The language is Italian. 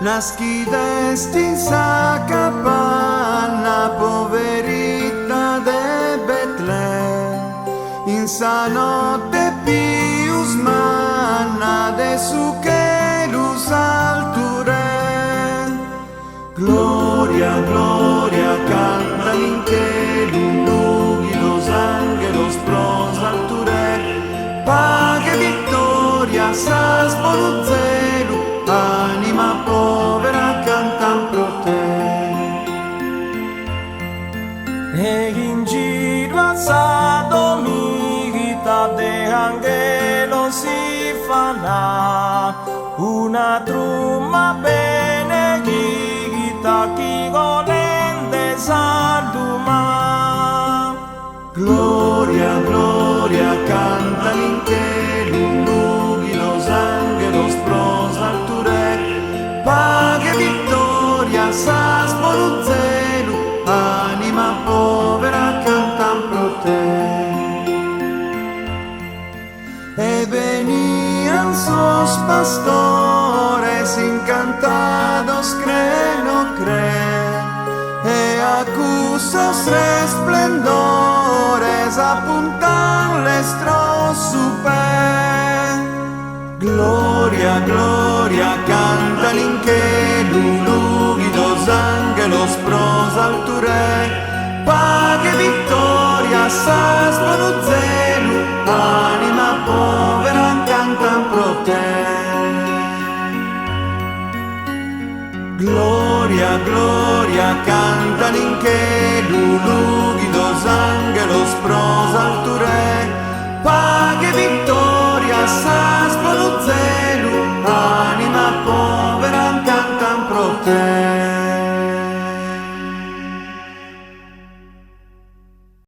nascidesti in sa capanna poverita de Betlè, in sa notte pius manna de su che luz alture. Gloria, gloria, canta in che lunghi los angelos pros alture, pague vittoria sas voluzzelu, anima povera cantan pro te. E in giro a sa domita de angelo si farà una trumma benedita chi volente saluma. Gloria, gloria, cantan in che lunghi los angelos pros alture, pague vittoria sas voluzzelu, anima povera cantan pro te. E venian sos pastores encantados creno e acusos resplendores apuntan lestro su pe. Gloria, gloria, cantan in che lunghi los angelos pros alture, pague vittoria sas voluzzelu, anima povera cantan pro te. Gloria, gloria, cantan in che lunghi los angelos pros alture, pague vittoria sas voluzzelu, anima povera cantan pro te.